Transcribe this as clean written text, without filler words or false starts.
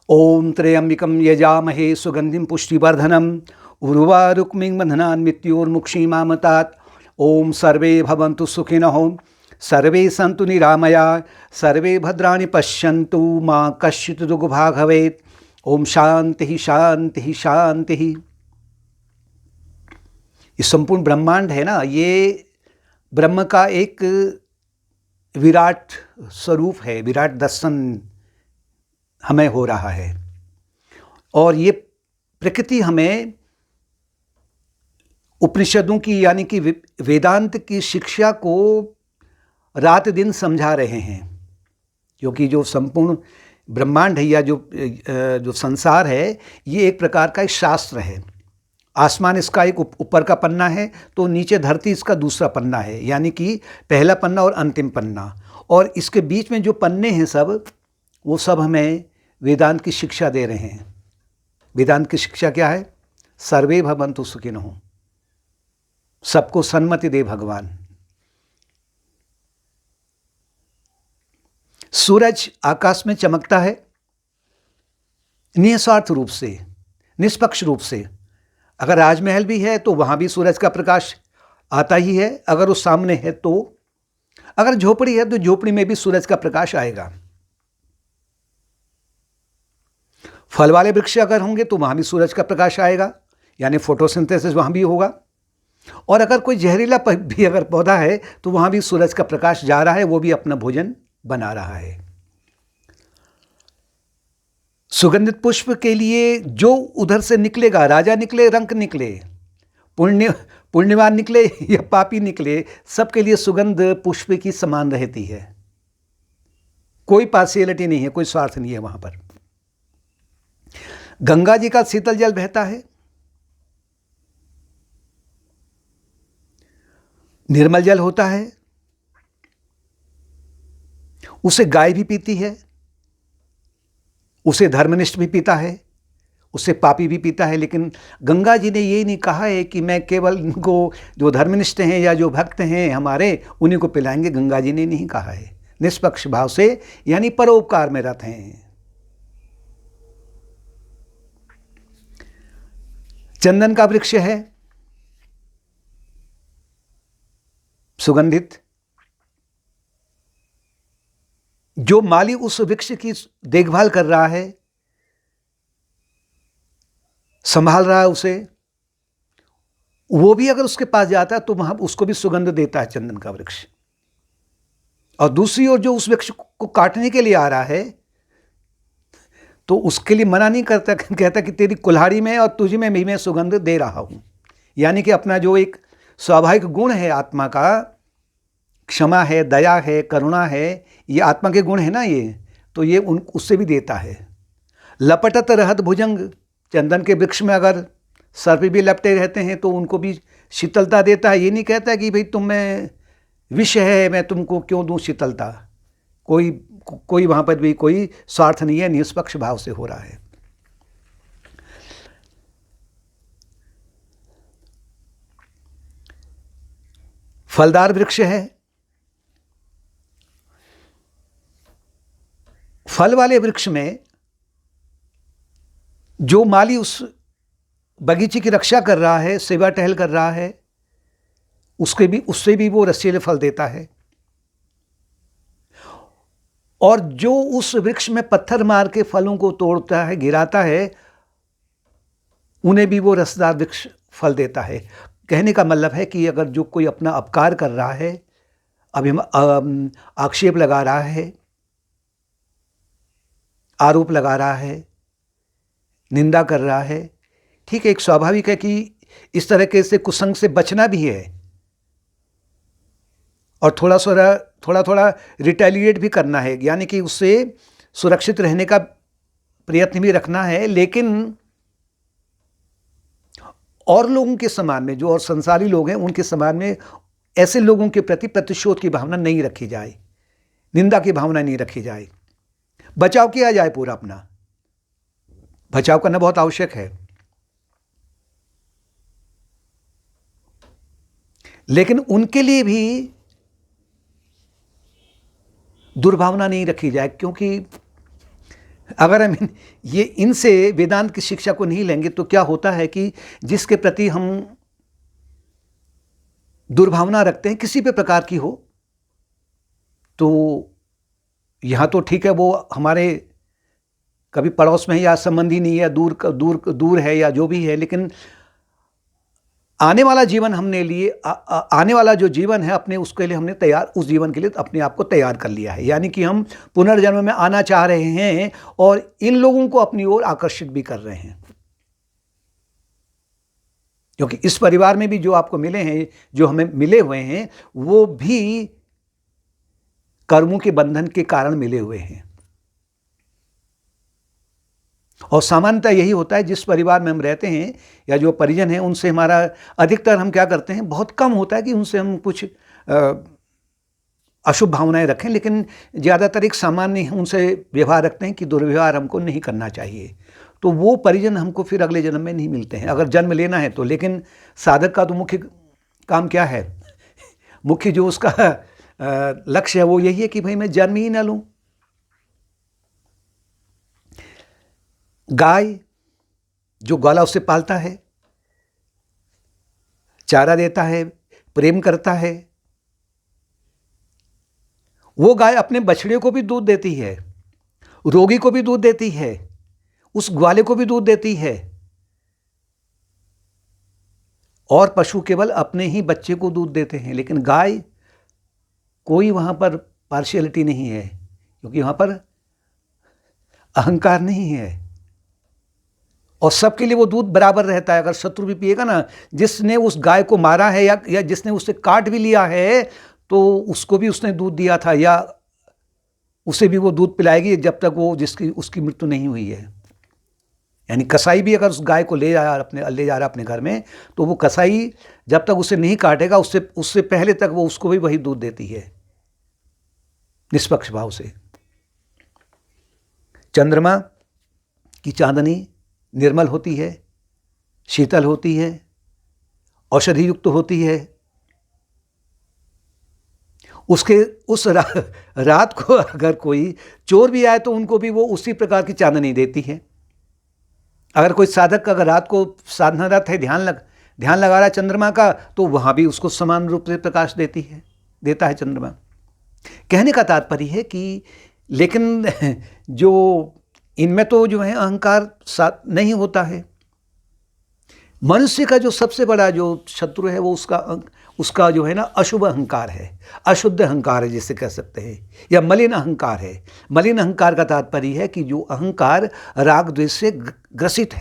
ओम त्र्यंबकं यजामहे सुगंधिं पुष्टिवर्धनम् उर्वारुक्मिं बन्धनान् मृत्योर्मुक्षीमामतात्। ओम सर्वे भवन्तु सुखिनः सर्वे सन्तु निरामया सर्वे भद्राणि पश्यन्तु मा कश्चित् दुर्भाग् भवेत्। ओम शांति शांति शांति। ये संपूर्ण ब्रह्मांड है ना, ये ब्रह्म का एक विराट स्वरूप है, विराट दर्शन हमें हो रहा है। और ये प्रकृति हमें उपनिषदों की यानी कि वेदांत की शिक्षा को रात दिन समझा रहे हैं, क्योंकि जो संपूर्ण ब्रह्मांड है या जो संसार है, ये एक प्रकार का एक शास्त्र है। आसमान इसका एक ऊपर का पन्ना है, तो नीचे धरती इसका दूसरा पन्ना है, यानी कि पहला पन्ना और अंतिम पन्ना। और इसके बीच में जो पन्ने हैं सब, वो सब हमें वेदांत की शिक्षा दे रहे हैं। वेदांत की शिक्षा क्या है? सर्वे भवन्तु सुखिनः, सबको सन्मति दे भगवान। सूरज आकाश में चमकता है निस्वार्थ रूप से, निष्पक्ष रूप से। अगर राजमहल भी है तो वहां भी सूरज का प्रकाश आता ही है, अगर वो सामने है तो। अगर झोपड़ी है तो झोपड़ी में भी सूरज का प्रकाश आएगा। फल वाले वृक्ष अगर होंगे तो वहां भी सूरज का प्रकाश आएगा, यानी फोटोसिंथेसिस वहां भी होगा। और अगर कोई जहरीला भी अगर पौधा है तो वहां भी सूरज का प्रकाश जा रहा है, वो भी अपना भोजन बना रहा है। सुगंधित पुष्प के लिए जो उधर से निकलेगा, राजा निकले रंक निकले, पुण्यवान निकले या पापी निकले, सबके लिए सुगंध पुष्प की समान रहती है। कोई पार्शियलिटी नहीं है, कोई स्वार्थ नहीं है वहां पर। गंगा जी का शीतल जल बहता है, निर्मल जल होता है, उसे गाय भी पीती है, उसे धर्मनिष्ठ भी पीता है, उसे पापी भी पीता है। लेकिन गंगा जी ने ये नहीं कहा है कि मैं केवल इनको जो धर्मनिष्ठ हैं या जो भक्त हैं हमारे उन्हीं को पिलाएंगे। गंगा जी ने नहीं कहा है। निष्पक्ष भाव से यानी परोपकार में रत हैं। चंदन का वृक्ष है सुगंधित। जो माली उस वृक्ष की देखभाल कर रहा है, संभाल रहा है उसे, वो भी अगर उसके पास जाता है तो वहां उसको भी सुगंध देता है चंदन का वृक्ष। और दूसरी ओर जो उस वृक्ष को काटने के लिए आ रहा है तो उसके लिए मना नहीं करता, कहता कि तेरी कुल्हाड़ी में और तुझ में भी मैं सुगंध दे रहा हूं। यानी कि अपना जो एक स्वाभाविक गुण है आत्मा का, क्षमा है, दया है, करुणा है, ये आत्मा के गुण है ना ये, तो ये उससे भी देता है। लपटत रहत भुजंग, चंदन के वृक्ष में अगर सर्प भी लपटे रहते हैं तो उनको भी शीतलता देता है। ये नहीं कहता कि भाई तुम में विष है, मैं तुमको क्यों दूं शीतलता। कोई वहां पर भी कोई स्वार्थ नहीं है, निष्पक्ष भाव से हो रहा है। फलदार वृक्ष है। फल वाले वृक्ष में जो माली उस बगीचे की रक्षा कर रहा है, सेवा टहल कर रहा है, उससे भी वो रसीले फल देता है। और जो उस वृक्ष में पत्थर मार के फलों को तोड़ता है, गिराता है, उन्हें भी वो रसदार वृक्ष फल देता है। कहने का मतलब है कि अगर जो कोई अपना अपकार कर रहा है, आक्षेप लगा रहा है, आरोप लगा रहा है, निंदा कर रहा है, ठीक है, एक स्वाभाविक है कि इस तरह के से कुसंग से बचना भी है और थोड़ा थोड़ा रिटेलिएट भी करना है, यानी कि उससे सुरक्षित रहने का प्रयत्न भी रखना है। लेकिन और लोगों के समान में, जो और संसारी लोग हैं उनके समान में ऐसे लोगों के प्रति प्रतिशोध की भावना नहीं रखी जाए, निंदा की भावना नहीं रखी जाए, बचाव किया जाए। पूरा अपना बचाव करना बहुत आवश्यक है, लेकिन उनके लिए भी दुर्भावना नहीं रखी जाए, क्योंकि अगर हम इनसे वेदांत की शिक्षा को नहीं लेंगे तो क्या होता है कि जिसके प्रति हम दुर्भावना रखते हैं, किसी भी प्रकार की हो, तो यहाँ तो ठीक है, वो हमारे कभी पड़ोस में है या संबंधी नहीं है, दूर है या जो भी है, लेकिन आने वाला जीवन हमने लिए आने वाला जो जीवन है अपने, उसके लिए हमने उस जीवन के लिए अपने आप को तैयार कर लिया है। यानी कि हम पुनर्जन्म में आना चाह रहे हैं और इन लोगों को अपनी ओर आकर्षित भी कर रहे हैं, क्योंकि इस परिवार में भी जो आपको मिले हैं, जो हमें मिले हुए हैं, वो भी कर्मों के बंधन के कारण मिले हुए हैं। और सामान्यतः यही होता है, जिस परिवार में हम रहते हैं या जो परिजन हैं, उनसे हमारा अधिकतर हम क्या करते हैं, बहुत कम होता है कि उनसे हम कुछ अशुभ भावनाएं रखें, लेकिन ज़्यादातर एक सामान्य उनसे व्यवहार रखते हैं कि दुर्व्यवहार हमको नहीं करना चाहिए। तो वो परिजन हमको फिर अगले जन्म में नहीं मिलते हैं, अगर जन्म लेना है तो। लेकिन साधक का तो मुख्य काम क्या है, मुख्य जो उसका लक्ष्य है वो यही है कि भाई मैं जन्म ही ना लूँ। गाय जो ग्वाला उसे पालता है, चारा देता है, प्रेम करता है, वो गाय अपने बछड़े को भी दूध देती है, रोगी को भी दूध देती है, उस ग्वाले को भी दूध देती है, और पशु केवल अपने ही बच्चे को दूध देते हैं। लेकिन गाय, कोई वहां पर पार्शियलिटी नहीं है, क्योंकि वहां पर अहंकार नहीं है और सबके लिए वो दूध बराबर रहता है। अगर शत्रु भी पिएगा ना, जिसने उस गाय को मारा है या जिसने उससे काट भी लिया है, तो उसको भी उसने दूध दिया था, या उसे भी वो दूध पिलाएगी जब तक वो उसकी मृत्यु नहीं हुई है। यानी कसाई भी अगर उस गाय को ले जा रहा है अपने घर में, तो वो कसाई जब तक उसे नहीं काटेगा, उससे पहले तक वो उसको भी वही दूध देती है, निष्पक्ष भाव से। चंद्रमा की चांदनी निर्मल होती है, शीतल होती है, औषधि युक्त होती है। उस रात को अगर कोई चोर भी आए तो उनको भी वो उसी प्रकार की चांदनी देती है। अगर कोई साधक अगर रात को साधनारत है, ध्यान लगा रहा है चंद्रमा का, तो वहां भी उसको समान रूप से प्रकाश देता है चंद्रमा। कहने का तात्पर्य है कि लेकिन जो इनमें तो जो है अहंकार नहीं होता है। मनुष्य का जो सबसे बड़ा जो शत्रु है, वो उसका जो है ना अशुभ अहंकार है, अशुद्ध अहंकार है जिसे कह सकते हैं, या मलिन अहंकार है। मलिन अहंकार का तात्पर्य है कि जो अहंकार राग द्वेष से ग्रसित है।